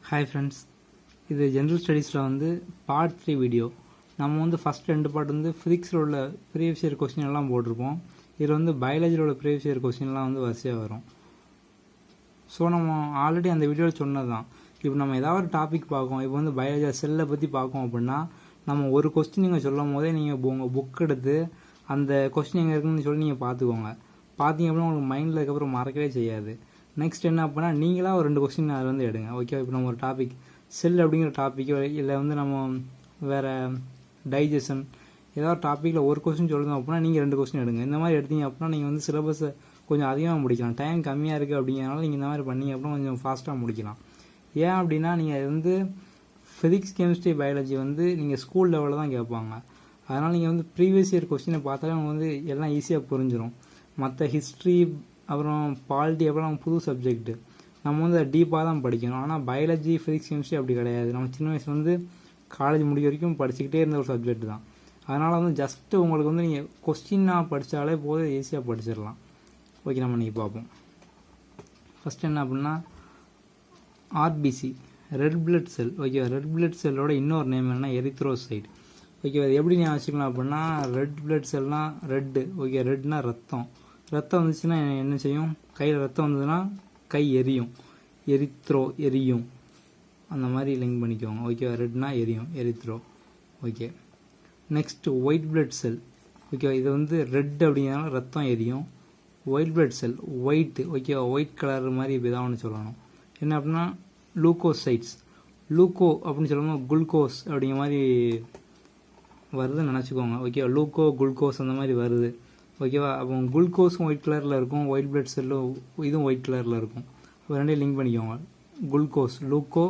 Hi friends, இது general ஸ்டடீஸில் வந்து part 3 video. நம்ம வந்து ஃபஸ்ட் 2 பார்ட் வந்து ஃபிசிக்ஸில் உள்ள ப்ரீவியஸ் இயர் கொஸ்டின் எல்லாம் போட்டிருப்போம். இதில் வந்து பயாலஜியில் உள்ள ப்ரீவியஸ் இயர் கொஸ்டின்லாம் வந்து வரிசையாக வரும். ஸோ நம்ம ஆல்ரெடி அந்த வீடியோவில் சொன்னது தான். இப்போ நம்ம ஏதாவது ஒரு டாபிக் பார்க்கோம், இப்போ வந்து பயாலஜி செல்லை பற்றி பார்க்கோம் அப்படின்னா நம்ம ஒரு கொஸ்டின் நீங்கள் சொல்லும் போதே நீங்கள் உங்கள் புக் எடுத்து அந்த கொஸ்டின் எங்கே இருக்குன்னு சொல்லி நீங்கள் பார்த்துக்கோங்க. பார்த்தீங்க அப்படின்னா உங்களுக்கு மைண்டில் அதுக்கப்புறம் மறக்கவே செய்யாது. நெக்ஸ்ட் என்ன அப்படின்னா நீங்களாக ஒரு 2 கொஸ்டின் அதில் வந்து எடுங்க. ஓகே, இப்போ நம்ம ஒரு டாபிக் செல் அப்படிங்கிற டாப்பிக்கோ இல்லை வந்து நம்ம வேறு டைஜஷன் ஏதாவது டாப்பிக்கில் ஒரு கொஸ்டின் சொல்லுங்க அப்படின்னா நீங்கள் 2 கொஸ்டின் எடுங்க. இந்த மாதிரி எடுத்தீங்க அப்படின்னா நீங்கள் வந்து சிலபஸை கொஞ்சம் அதிகமாக முடிக்கலாம். டைம் கம்மியாக இருக்குது அப்படிங்கிறனால நீங்கள் இந்த மாதிரி பண்ணீங்க அப்படின்னா கொஞ்சம் ஃபாஸ்ட்டாக முடிக்கலாம். ஏன் அப்படின்னா நீங்கள் வந்து ஃபிசிக்ஸ், கெமிஸ்ட்ரி, பயாலஜி வந்து நீங்கள் ஸ்கூல் லெவலில் தான் கேட்பாங்க. அதனால் நீங்கள் வந்து ப்ரீவியஸ் இயர் கொஸ்டினை பார்த்தாலே உங்களுக்கு வந்து எல்லாம் ஈஸியாக புரிஞ்சிடும். மற்ற ஹிஸ்ட்ரி அப்புறம் பாலிட்டி அப்புறம் புது சப்ஜெக்ட்டு நம்ம வந்து அதை டீப்பாக தான் படிக்கணும். ஆனால் பயாலஜி, ஃபிசிக்ஸ், கெமிஸ்ட்ரி அப்படி கிடையாது. நம்ம சின்ன வயசு வந்து காலேஜ் முடிக்க வரைக்கும் படிச்சுக்கிட்டே இருந்த ஒரு சப்ஜெக்ட் தான். அதனால் வந்து ஜஸ்ட்டு உங்களுக்கு வந்து நீங்கள் கொஸ்டினாக படித்தாலே போதும், ஈஸியாக படிச்சிடலாம். ஓகே, நம்ம இன்றைக்கி பார்ப்போம். ஃபஸ்ட் என்ன அப்படின்னா RBC, red blood cell. Okay, red blood செல்லோட இன்னொரு நேம் என்னன்னா எரித்ரோசைட். ஓகே, அது எப்படி நான் வச்சுக்கலாம் அப்படின்னா ரெட் பிளட் செல்னால் ரெட்டு. ஓகே, ரெட்னா ரத்தம். ரத்தம் வந்துச்சுன்னா என்ன செய்யும்? கையில் ரத்தம் வந்ததுன்னா கை எரியும், எரியும். அந்த மாதிரி லிங்க் பண்ணிக்கோங்க. ஓகே, ரெட்னா எரியும், erythro. Okay, next white blood cell. Okay, இது வந்து ரெட் அப்படிங்கிறதுனால ரத்தம் எரியும். ஒயிட் பிளட் செல், ஒயிட். ஓகே, ஒயிட் கலர் மாதிரி இப்போ தான் ஒன்று சொல்லணும். என்ன அப்படின்னா லூக்கோசைட்ஸ். லூக்கோ அப்படின்னு சொல்லணும், குளுக்கோஸ் அப்படிங்கிற மாதிரி வருதுன்னு நினச்சிக்கோங்க. ஓகே, லூக்கோ குளுக்கோஸ் அந்த மாதிரி வருது. ஓகேவா? அப்போ குளுக்கோஸும் ஒயிட் கலரில் இருக்கும், ஒயிட் பிளட் செல்லும் இதுவும் ஒயிட் கலரில் இருக்கும். அப்போ ரெண்டையும் லிங்க் பண்ணிக்கோங்க. Glucose, leuco,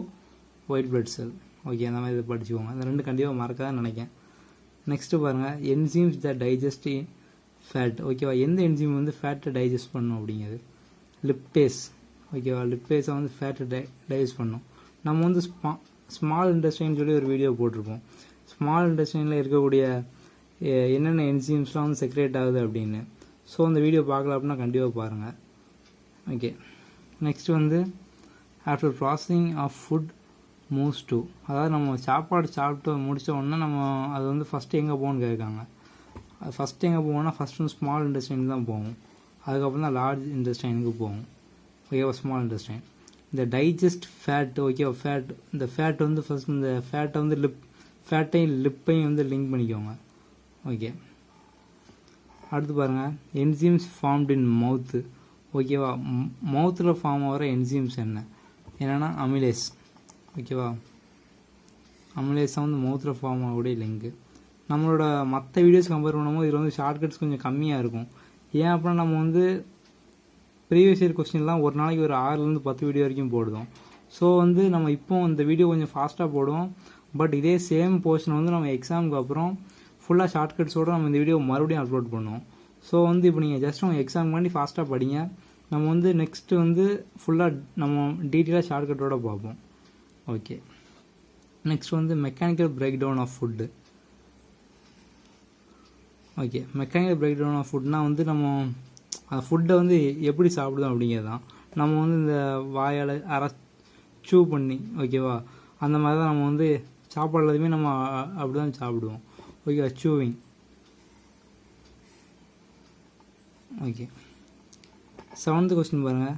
white blood cell. Okay, அந்த மாதிரி இதை படிச்சுக்கோங்க. அந்த 2 கண்டிப்பாக மறக்காதுன்னு நினைக்கிறேன். நெக்ஸ்ட்டு பாருங்கள், என்சீம்ஸ் த டைஜஸ்ட் ஃபேட். ஓகேவா? எந்த என்சீம் வந்து ஃபேட்டை டைஜஸ்ட் பண்ணும் அப்படிங்கிறது லிப்டேஸ். ஓகேவா? லிப்டேஸை வந்து ஃபேட்டை டைஜஸ்ட் பண்ணும். நம்ம வந்து ஸ்மால் இன்டெஸ்டைன்னு சொல்லி ஒரு வீடியோ போட்டிருப்போம். ஸ்மால் இன்டெஸ்டைனில் இருக்கக்கூடிய என்னென்ன என்சீம்ஸ்லாம் வந்து செக்ரேட் ஆகுது அப்படின்னு. ஸோ அந்த வீடியோ பார்க்கல அப்படின்னா கண்டிப்பாக பாருங்கள். ஓகே, நெக்ஸ்ட் வந்து after processing of food moves to, அதாவது நம்ம சாப்பாடு சாப்பிட்டு முடித்த உடனே நம்ம அது வந்து ஃபஸ்ட்டு எங்கே போகணும்னு கேட்காங்க. அது ஃபஸ்ட்டு எங்கே போகணும்னா ஃபஸ்ட்டு வந்து ஸ்மால் இன்டெஸ்டைன் தான் போகும். அதுக்கப்புறம் தான் லார்ஜ் இன்டெஸ்டைனுக்கு போகும். ஓகேவா? Small intestine. இந்த டைஜஸ்ட் ஃபேட். ஓகேவா? ஃபேட், இந்த ஃபேட் வந்து ஃபஸ்ட் இந்த ஃபேட்டை வந்து ஃபேட்டையும் லிப்பையும் வந்து லிங்க் பண்ணிக்கோங்க. ஓகே, அடுத்து பாருங்கள், என்சீம்ஸ் ஃபார்ம்டு இன் மவுத்து. ஓகேவா? மவுத்தில் ஃபார்ம் ஆகிற என்சீம்ஸ் என்னென்னா அமிலேஸ். ஓகேவா? அமிலேஸாக வந்து மவுத்தில் ஃபார்ம் ஆகக்கூடிய லிங்கு. நம்மளோட மற்ற வீடியோஸ் கம்பேர் பண்ணும்போது இதில் வந்து ஷார்ட்கட்ஸ் கொஞ்சம் கம்மியாக இருக்கும். ஏன் அப்படின்னா நம்ம வந்து ப்ரீவியஸ் இயர் கொஸ்டின்லாம் ஒரு நாளைக்கு ஒரு 6லேருந்து 10 வீடியோ வரைக்கும் போடுவோம். ஸோ வந்து நம்ம இப்போ இந்த வீடியோ கொஞ்சம் ஃபாஸ்ட்டாக போடுவோம். பட் இதே சேம் போர்ஷன் வந்து நம்ம எக்ஸாமுக்கு அப்புறம் ஃபுல்லாக ஷார்ட்கட்ஸோடு நம்ம இந்த வீடியோ மறுபடியும் அப்லோட் பண்ணுவோம். ஸோ வந்து இப்போ நீங்கள் ஜஸ்ட் உங்கள் எக்ஸாம் பண்ணி ஃபாஸ்ட்டாக படிங்க. நம்ம வந்து நெக்ஸ்ட்டு வந்து ஃபுல்லாக நம்ம டீட்டெயிலாக ஷார்ட்கட்டோடு பார்ப்போம். ஓகே, நெக்ஸ்ட் வந்து mechanical break down of food. Okay, mechanical break down of ஃபுட்னா வந்து நம்ம அந்த ஃபுட்டை வந்து எப்படி சாப்பிடுதோம் அப்படிங்கிறது தான். நம்ம வந்து இந்த வாயால் சூ பண்ணி, ஓகேவா, அந்த மாதிரி தான் நம்ம வந்து சாப்பாடு எல்லாத்தையுமே நம்ம அப்படி தான் சாப்பிடுவோம். Okay, chewing. Okay, 7th question பாருங்கள்,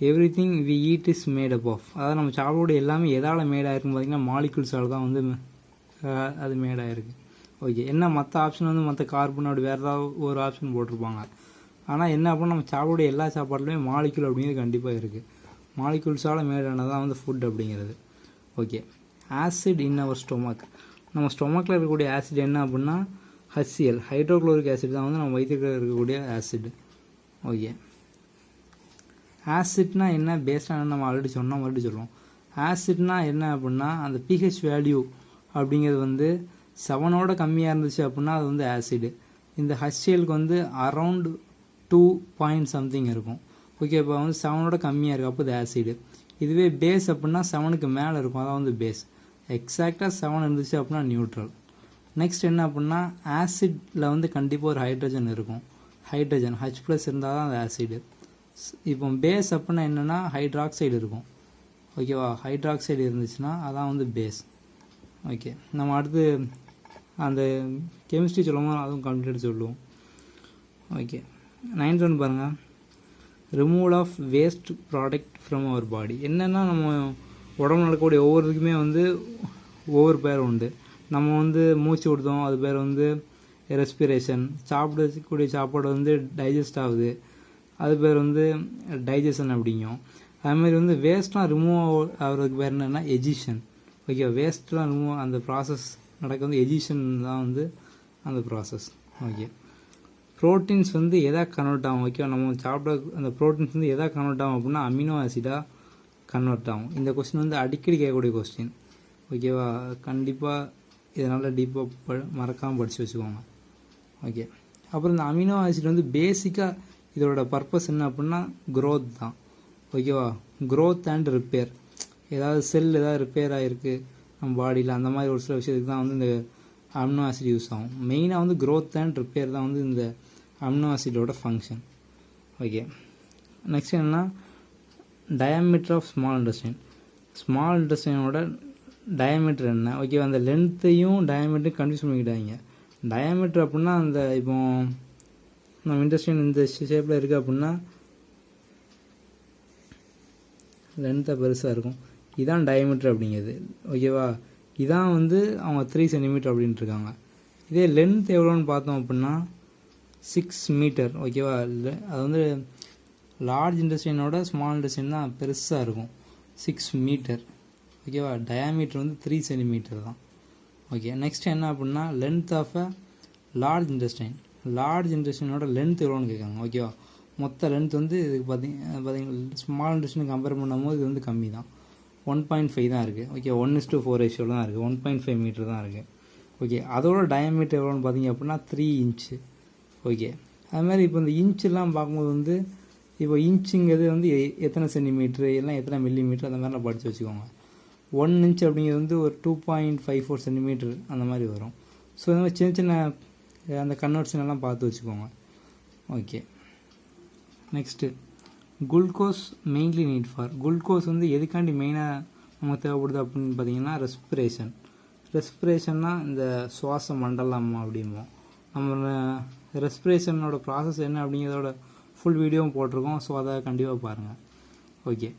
everything we eat is made up of. அதாவது நம்ம சாப்பிடக்கூடிய எல்லாமே எதால் மேடாயிருக்குன்னு பார்த்தீங்கன்னா மாலிகுல்ஸால் தான் வந்து அது மேடாயிருக்கு. ஓகே, என்ன மற்ற ஆப்ஷன் வந்து மற்ற கார்பன் அப்படி வேறு ஏதாவது ஒரு ஆப்ஷன் போட்டிருப்பாங்க. ஆனால் என்ன அப்படின்னா நம்ம சாப்பிடக்கூடிய எல்லா சாப்பாடுலையுமே மாலிகுல் அப்படிங்கிறது கண்டிப்பாக இருக்குது. மாலிகுல்ஸால் மேடானதான் வந்து ஃபுட் அப்படிங்கிறது. ஓகே, ஆசிட் இன் அவர் ஸ்டொமக். நம்ம ஸ்டொமக்கில் இருக்கக்கூடிய ஆசிட் என்ன அப்படின்னா HCl, ஹைட்ரோக்ளோரிக் ஆசிட் தான் வந்து நம்ம வயிற்றுல இருக்கக்கூடிய ஆசிட். ஓகே, ஆசிட்னா என்ன, பேஸ்டாக நம்ம ஆல்ரெடி சொன்னோம், மறுபடியும் சொல்லுவோம். ஆசிட்னா என்ன அப்படின்னா அந்த pH வேல்யூ அப்படிங்கிறது வந்து 7ஓட கம்மியாக இருந்துச்சு அப்படின்னா அது வந்து ஆசிடு. இந்த HClக்கு வந்து அரவுண்ட் 2 பாயிண்ட் சம்திங் இருக்கும். ஓகே, இப்போ வந்து 7ஓட கம்மியாக இருக்குது, அப்போ இது ஆசிடு. இதுவே பேஸ் அப்படின்னா 7க்கு மேலே இருக்கும், அதான் வந்து பேஸ். எக்ஸாக்டாக 7 இருந்துச்சு அப்படின்னா நியூட்ரல். நெக்ஸ்ட் என்ன அப்படின்னா ஆசிடில் வந்து கண்டிப்பாக ஒரு ஹைட்ரஜன் இருக்கும். ஹைட்ரஜன் H+ இருந்தால் தான் அது ஆசிடு. இப்போ பேஸ் அப்படின்னா என்னென்னா ஹைட்ராக்சைடு இருக்கும். ஓகேவா. ஹைட்ராக்சைடு இருந்துச்சுன்னா அதான் வந்து பேஸ். ஓகே, நம்ம அடுத்து அந்த கெமிஸ்ட்ரி சொல்லும்போது அதுவும் கம்ப்ளீட் சொல்லுவோம். ஓகே, 9th ஒன் பாருங்கள். Removal of waste product from our body. என்னென்னா நம்ம உடம்புல நடக்கக்கூடிய ஒவ்வொருக்குமே வந்து ஒவ்வொரு பேர் உண்டு. நம்ம வந்து மூச்சு விடுதோம், அது பேர் வந்து ரெஸ்பிரேஷன். சாப்பிடக்கூடிய சாப்பாடு வந்து டைஜஸ்ட் ஆகுது, அது பேர் வந்து டைஜஷன் அப்படிங்கும். அதுமாதிரி வந்து வேஸ்ட்லாம் ரிமூவ் ஆகிறதுக்கு பேர் என்னென்னா எஜிஷன். ஓகே, வேஸ்ட்லாம் ரிமூவ் அந்த ப்ராசஸ் நடக்க வந்து எஜிஷன் தான் வந்து அந்த ப்ராசஸ். ஓகே, ப்ரோட்டீன்ஸ் வந்து எதாக கன்வெர்ட் ஆகும்? ஓகே, நம்ம சாப்பிட அந்த ப்ரோட்டீன்ஸ் வந்து எதாக கன்வெர்ட் ஆகும் அப்படின்னா அமினோ ஆசிடாக கன்வெர்ட் ஆகும். இந்த கொஸ்டின் வந்து அடிக்கடி கேட்கக்கூடிய கொஸ்டின். ஓகேவா, கண்டிப்பாக இதனால் டீப்பாக மறக்காமல் படித்து வச்சுக்கோங்க. ஓகே, அப்புறம் இந்த அமினோ ஆசிட் வந்து பேசிக்காக இதோட பர்பஸ் என்ன அப்படின்னா க்ரோத் தான். ஓகேவா, க்ரோத் அண்ட் ரிப்பேர். ஏதாவது செல் ஏதாவது ரிப்பேர் ஆகிருக்கு நம்ம பாடியில், அந்த மாதிரி ஒரு சில விஷயத்துக்கு தான் வந்து இந்த அமினோ ஆசிட் யூஸ் ஆகும். மெயினாக வந்து க்ரோத் அண்ட் ரிப்பேர் தான் வந்து இந்த அமினோ ஆசிடோட ஃபங்க்ஷன். ஓகே, நெக்ஸ்ட் என்னென்னா diameter of small intestine. Small இன்டெஸ்டைனோட டயாமீட்டர் என்ன? ஓகே, அந்த லென்த்தையும் டயாமீட்டரையும் கன்ஃபியூஸ் பண்ணிக்கிட்டாங்க. டயாமீட்டர் அப்படின்னா அந்த இப்போ நம்ம இன்டெஸ்டைன் இந்த ஷேப்பில் இருக்குது அப்படின்னா லென்த்தாக பெருசாக இருக்கும், இதான் டயாமீட்டர் அப்படிங்கிறது. ஓகேவா, இதான் வந்து அவங்க 3 சென்டிமீட்டர் அப்படின்ட்டு இருக்காங்க. இதே லென்த் எவ்வளோன்னு பார்த்தோம் அப்படின்னா 6 மீட்டர். ஓகேவா, அது வந்து லார்ஜ் இன்டெஸ்டைனோட ஸ்மால் இன்டெஸ்டைன் தான் பெருசாக இருக்கும், 6 மீட்டர். ஓகேவா, டயாமீட்டர் வந்து 3 சென்டிமீட்டர் தான். ஓகே, நெக்ஸ்ட் என்ன அப்படின்னா length of a large intestine. Large இன்டெஸ்டைனோட லென்த் எவ்வளோன்னு கேட்காங்க. ஓகேவா, மொத்த லென்த் வந்து இதுக்கு பார்த்தீங்கன்னா ஸ்மால் இன்டெஸ்டைன் கம்பேர் பண்ணும்போது இது வந்து கம்மி தான், 1.5 தான் இருக்குது. ஓகே, 1:4 ரேஷியோவில் தான் இருக்குது, 1.5 மீட்டர் தான் இருக்குது. ஓகே, அதோட டயாமீட்டர் எவ்வளோன்னு பார்த்தீங்க அப்படின்னா 3 இன்ச்சு. ஓகே, அதுமாதிரி இப்போ இந்த இன்ச்செல்லாம் பார்க்கும்போது வந்து இப்போ இன்ச்சுங்கிறது வந்து எத்தனை சென்டிமீட்ரு எல்லாம் எத்தனை மில்லிமீட்டர் அந்த மாதிரிலாம் படித்து வச்சுக்கோங்க. 1 இன்ச் அப்படிங்கிறது வந்து ஒரு 2.54 சென்டிமீட்டர் அந்த மாதிரி வரும். ஸோ இந்த மாதிரி சின்ன சின்ன அந்த கன்வர்ஷன் எல்லாம் பார்த்து வச்சுக்கோங்க. Okay, next glucose mainly need for. Glucose வந்து எதுக்காண்டி மெயினாக நமக்கு தேவைப்படுது அப்படின்னு பார்த்தீங்கன்னா ரெஸ்பிரேஷன். ரெஸ்பிரேஷன்னா இந்த சுவாச மண்டலம் அப்படிம்போம். நம்ம ரெஸ்பிரேஷனோட ப்ராசஸ் என்ன அப்படிங்கிறதோட ஃபுல் வீடியோவும் போட்டிருக்கோம், ஸோ அதை கண்டிப்பாக பாருங்கள். ஓகே,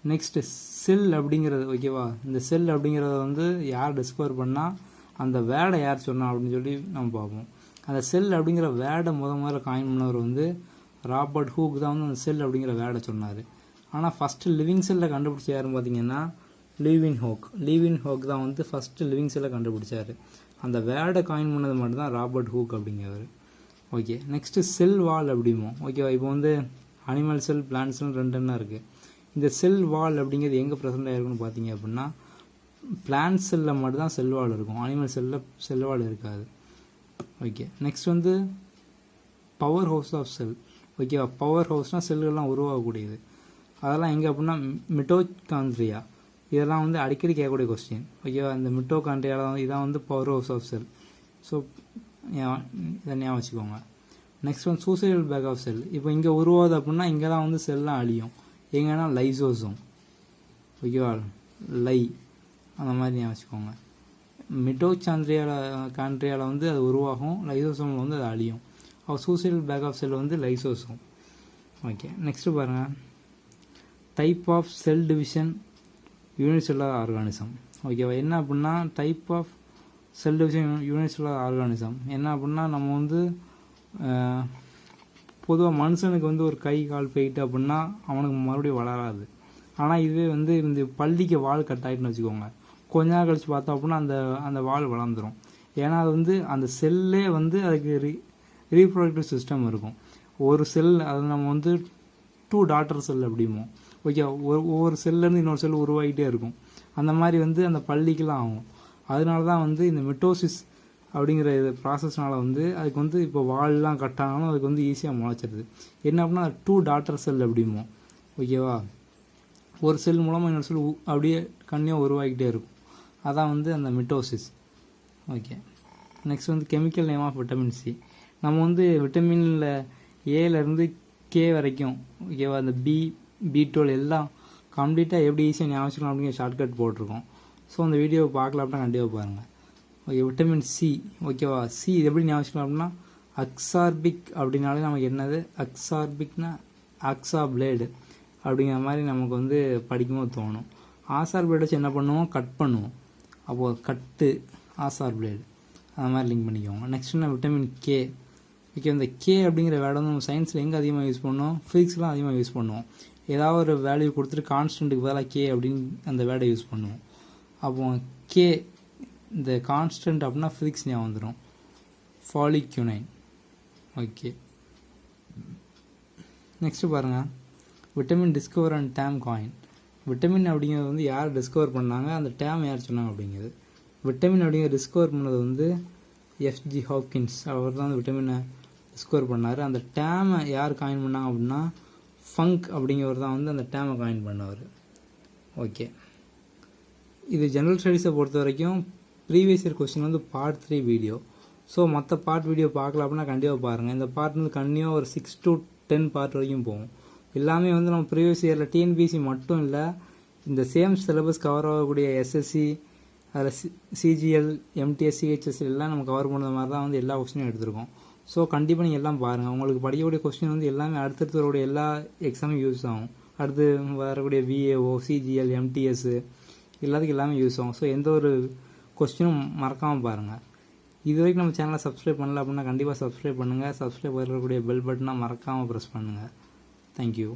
நெக்ஸ்ட்டு செல் அப்படிங்கிறது. ஓகேவா, இந்த செல் அப்படிங்கிறத வந்து யார் டிஸ்கவர் பண்ணால் அந்த வேர்டை யார் சொன்னா அப்படின்னு சொல்லி நம்ம பார்ப்போம். அந்த செல் அப்படிங்கிற வேர்டை முதல்ல காயின் பண்ணவர் வந்து ராபர்ட் ஹூக் தான் வந்து அந்த செல் அப்படிங்கிற வேர்டை சொன்னார். ஆனால் ஃபஸ்ட்டு லிவிங் செல்லை கண்டுபிடிச்ச யாருன்னு பார்த்தீங்கன்னா லீவின் ஹோக் தான் வந்து ஃபஸ்ட்டு லிவிங் செல்லை கண்டுபிடிச்சார். அந்த வேர்டை காயின் பண்ணது மட்டும்தான் ராபர்ட் ஹூக் அப்படிங்கிறவர். ஓகே, நெக்ஸ்ட்டு செல் வால் அப்படிமோ. ஓகேவா, இப்போ வந்து அனிமல் செல் பிளான்ட் செல் ரெண்டுன்னா இருக்குது. இந்த செல் வால் அப்படிங்கிறது எங்கே ப்ரெசென்ட் ஆகிருக்குன்னு பார்த்தீங்க அப்படின்னா பிளான்ட் செல்லில் மட்டும்தான் செல் வால் இருக்கும், அனிமல் செல்லில் செல் வால் இருக்காது. ஓகே, நெக்ஸ்ட் வந்து பவர் ஹவுஸ் ஆஃப் செல். ஓகேவா, பவர் ஹவுஸ்னால் செல்கள்லாம் உருவாகக்கூடியது. அதெல்லாம் எங்கே அப்படின்னா மிட்டோகாண்ட்ரியா. இதெல்லாம் வந்து அடிக்கடி கேட்கக்கூடிய கொஸ்டின். ஓகேவா, இந்த மிட்டோகாண்ட்ரியாவில் வந்து இதான் வந்து power house of cell. So இதை ஞாபகம் வச்சுக்கோங்க. நெக்ஸ்ட் வந்து சூசைடல் பேக் ஆஃப் செல். இப்போ இங்கே உருவாகுது அப்படின்னா இங்கே தான் வந்து செல்லாம் அழியும். எங்கன்னா லைசோசோம். ஓகேவா, லை அந்த மாதிரி ஞாபகம் வச்சுக்கோங்க. மிட்டோகாண்ட்ரியாவில் வந்து அது உருவாகும், லைசோசோமில் வந்து அது அழியும். சூசைடல் பேக் ஆஃப் செல் வந்து லைசோசோம். ஓகே, நெக்ஸ்ட்டு பாருங்கள் type of cell division unicellular organism. ஓகேவா, என்ன அப்படின்னா type of cell division unicellular organism என்ன அப்படின்னா நம்ம வந்து பொதுவாக மனுஷனுக்கு வந்து ஒரு கை கால் போயிட்டு அப்படின்னா அவனுக்கு மறுபடியும் வளராது. ஆனால் இதுவே வந்து இந்த பள்ளிக்கு வால் கட் ஆகிட்டுன்னு வச்சுக்கோங்க, கொஞ்ச நாள் கழித்து பார்த்தோம் அப்படின்னா அந்த வால் வளர்ந்துடும். ஏன்னா அது வந்து அந்த செல்லே வந்து அதுக்கு ரீப்ரொடக்டிவ் சிஸ்டம் இருக்கும். ஒரு செல் அது நம்ம வந்து 2 டாட்டர் செல் அப்படிமோ. ஓகே, ஒவ்வொரு செல்லேருந்து இன்னொரு செல் உருவாகிட்டே இருக்கும். அந்த மாதிரி வந்து அந்த பள்ளிக்கெலாம் ஆகும். அதனால தான் வந்து இந்த மிட்டோசிஸ் அப்படிங்கிற இது ப்ராசஸ்னால வந்து அதுக்கு வந்து இப்போ வால்லாம் கட் ஆனாலும் அதுக்கு வந்து ஈஸியாக முளைச்சிடுது. என்ன அப்படின்னா 2 டாட்டர் செல் அப்படிமோ. ஓகேவா, ஒரு செல் மூலமாக இன்னொரு செல் அப்படியே கண்ணியாக உருவாகிட்டே இருக்கும். அதான் வந்து அந்த மிட்டோசிஸ். ஓகே, நெக்ஸ்ட் வந்து chemical name of vitamin C. நம்ம வந்து விட்டமினில் ஏலேருந்து கே வரைக்கும் ஓகேவா, அந்த B, B12 எல்லாம் கம்ப்ளீட்டாக எப்படி ஈஸியாக ஞாபகம் வச்சுக்கலாம் அப்படிங்கிற ஷார்ட்கட் போட்டிருக்கோம். ஸோ அந்த வீடியோவை பார்க்கலாம் அப்படின்னா கண்டிப்பாக பாருங்கள். Okay, vitamin C. ஓகேவா, சி இது எப்படி ஞாபகம் வச்சுக்கலாம் அப்படின்னா அக்சார்பிக் அப்படின்னாலே நமக்கு என்னது, அக்சார்பிக்னா ஆக்சாப்ளேடு அப்படிங்கிற மாதிரி நமக்கு வந்து படிக்கும்போது தோணும். ஆசார்பிளேட் வச்சு என்ன பண்ணுவோம், கட் பண்ணுவோம். அப்போது கட்டு ஆசார்பிளேடு அந்த மாதிரி லிங்க் பண்ணிக்கோங்க. நெக்ஸ்ட் என்ன, விட்டமின் கே. ஓகே, இந்த கே அப்படிங்கிற வேர்டை வந்து நம்ம சயின்ஸில் எங்கே அதிகமாக யூஸ் பண்ணுவோம், ஃபிசிக்ஸ்லாம் அதிகமாக யூஸ் பண்ணுவோம். ஏதாவது ஒரு வேல்யூ கொடுத்துட்டு கான்ஸ்டன்ட்டுக்கு பதிலாக கே அப்படின்னு அந்த வேர்டை யூஸ் பண்ணுவோம். அப்போ கே இந்த கான்ஸ்டன்ட் அப்படின்னா ஃபிசிக்ஸ் ஞாபகம் வந்துடும், ஃபாலிக்யூனைன். ஓகே, நெக்ஸ்ட்டு பாருங்கள், விட்டமின் டிஸ்கவர் அண்ட் டேம் காயின். விட்டமின் அப்படிங்கிறது வந்து யார் டிஸ்கவர் பண்ணாங்க, அந்த டேம் யார் சொன்னாங்க அப்படிங்கிறது. விட்டமின் அப்படிங்கிற டிஸ்கவர் பண்ணது வந்து எஃப்ஜி ஹாப்கின்ஸ், அவர் தான் அந்த விட்டமினை டிஸ்கவர் பண்ணார். அந்த டேமை யார் காயின் பண்ணாங்க அப்படின்னா ஃபங்க் அப்படிங்கிறவர் தான் வந்து அந்த டேமை காயின் பண்ணவர். ஓகே, இது ஜென்ரல் ஸ்டடீஸை பொறுத்த வரைக்கும் ப்ரீவியஸ் இயர் கொஸ்டின் வந்து பார்ட் 3 வீடியோ. ஸோ மற்ற பார்ட் வீடியோ பார்க்கல அப்படின்னா கண்டிப்பாக பாருங்கள். இந்த பார்ட் வந்து கண்டிப்பாக ஒரு 6 to 10 பார்ட் வரைக்கும் போகும். எல்லாமே வந்து நம்ம ப்ரீவியஸ் இயரில் டிஎன்பிசி மட்டும் இல்லை, இந்த சேம் சிலபஸ் கவர் ஆகக்கூடிய எஸ்எஸ்சி, அதில் சிஜிஎல், எம்டிஎஸ், சிஹெச்எஸ்எல் எல்லாம் நம்ம கவர் பண்ணுற மாதிரி தான் வந்து எல்லா கொஸ்டினும் எடுத்திருக்கோம். ஸோ கண்டிப்பாக நீங்கள் எல்லாம் பாருங்கள். உங்களுக்கு படிக்கக்கூடிய கொஸ்டின் வந்து எல்லாமே அடுத்தடுத்து வரக்கூடிய எல்லா எக்ஸாமும் யூஸ் ஆகும். அடுத்து வரக்கூடிய விஏஓ, சிஜிஎல், எம்டிஎஸ் எல்லாத்துக்கும் எல்லாமே யூஸ் ஆகும். ஸோ எந்த ஒரு கொஸ்டினும் மறக்காமல் பாருங்கள். இது வரைக்கும் நம்ம சேனலை சப்ஸ்கிரைப் பண்ணல அப்படின்னா கண்டிப்பாக சப்ஸ்கிரைப் பண்ணுங்கள். சப்ஸ்கிரைப் பண்ணக்கூடிய பெல் பட்டனை மறக்காமல் ப்ரெஸ் பண்ணுங்கள். தேங்க்யூ.